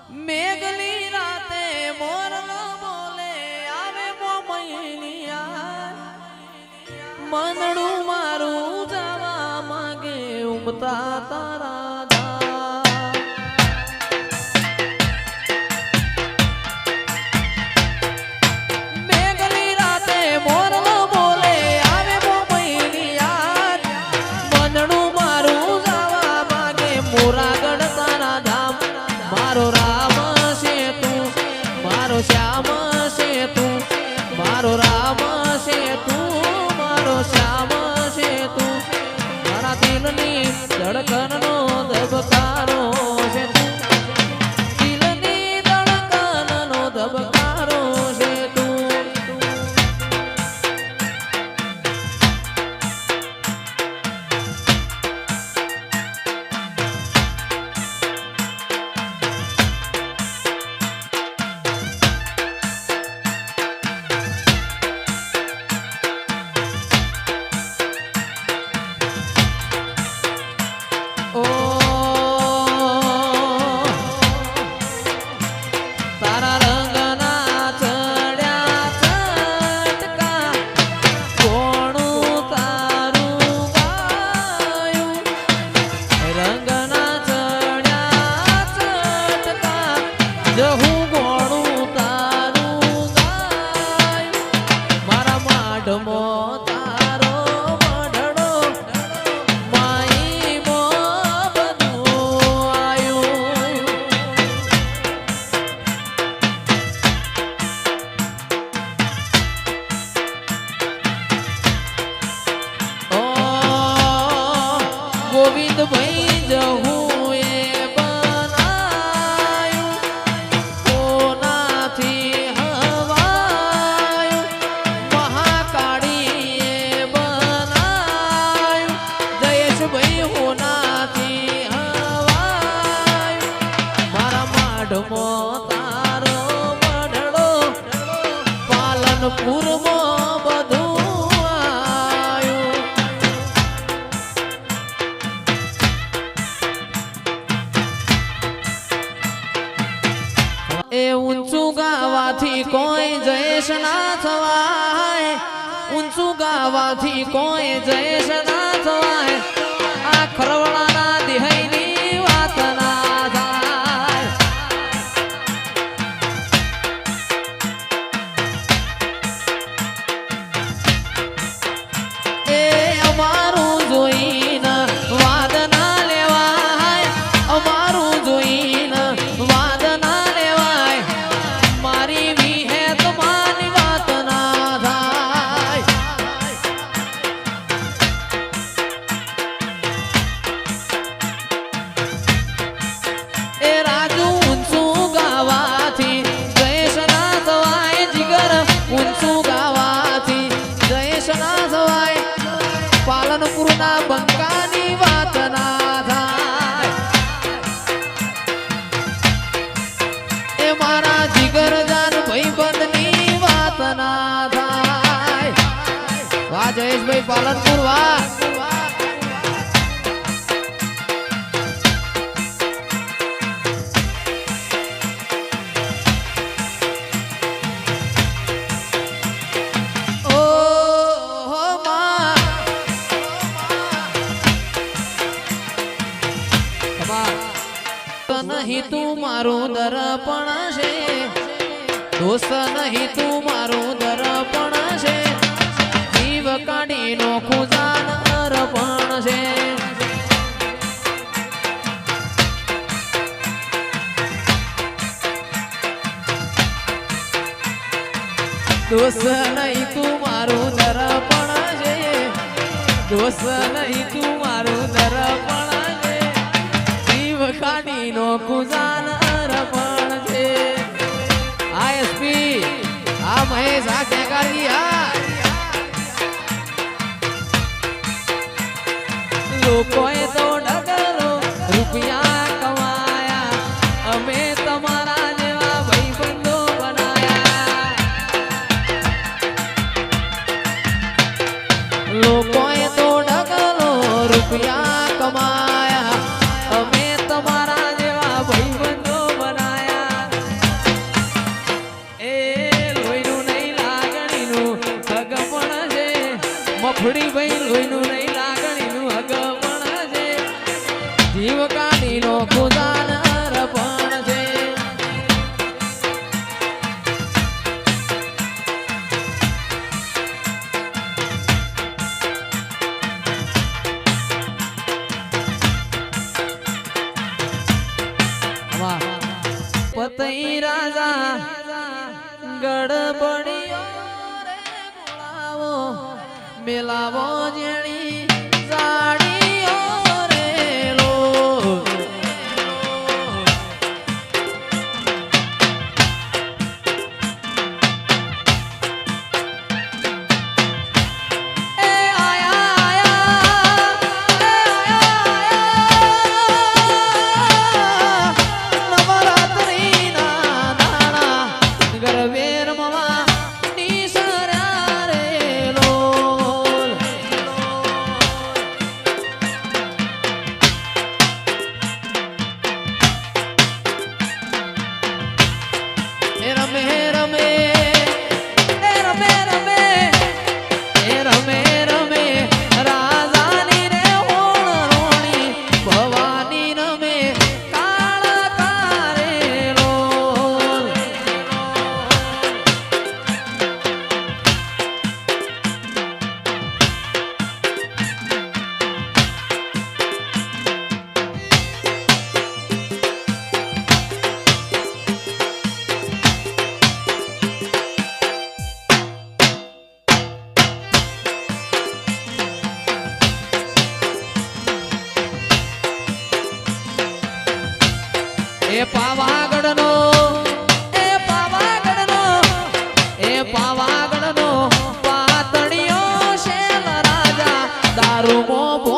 મેઘલી રાતે મોરલો બોલે આવે મોમૈલિયા મનડું મારું જવા માંગે ઉમતા તારા મેઘલી રાતે મોરલો બોલે આવે મોમૈલિયા મનડું મારું જવા માંગે મોરાગઢ તારા ધામ મારો રામ છે તું મારો શ્યામ છે તું મારો રામ છે તું મારો શ્યામ છે તું મારા દિલની ધડકનનો ધબકારો છે તું દિલની ધડકનનો ધબકારો છે તું ગોવિંદ ભાઈ જહું એ બનાયું કોનાથી હવાયું મહાકાળી એ બનાયું જયેશભાઈ હોનાથી હવાયું મારા માઢમો તારો મઢડો પાલનપુરમાં બધું એ ઊંચું ગાવાથી કોઈ જયેશ ના થવાય ઊંચું ગાવાથી કોઈ જયેશ ના થવાય આ ખરવડાના દિહાઈની વાત ના થાય એ અમારું જોઈને વાદ ના લેવાય અમારું જોઈને વાદ ના પાલનપુરના બંકાની વાત ના થાય એ મારા જીગર જાન ભાઈબંધની વાત ના થાય વાહ જયેશભાઈ પાલનપુર વાહ નહીં તું મારું દર્પણ છે દોસ્ત નહીં તું મારું દર્પણ છે જીવ કાઢી નો ખુજાન અર્પણ છે દોસ્ત નહીં તું મારું દર્પણ છે દોસ્ત નહીં તું મારું દર્પણ ખાડી નો ખુજાન અર્પણ છે આ એસપી આ મહેશ આ કેકારી આ લોકોએ તો ડગલો રૂપિયા કમાયા અમે તમારા જેવા ભાઈબંધો બનાયા લોકોએ તો ડગલો રૂપિયા કમાયા અમે તમારા જેવા ભાઈબંધો બનાયા તઈ રાજા ગડબડિયો રે ગોળાવો મેલાવો જેણી સાડીઓ રે લો પાવાગઢનો પાતળિયો શેલ રાજા દારૂ મો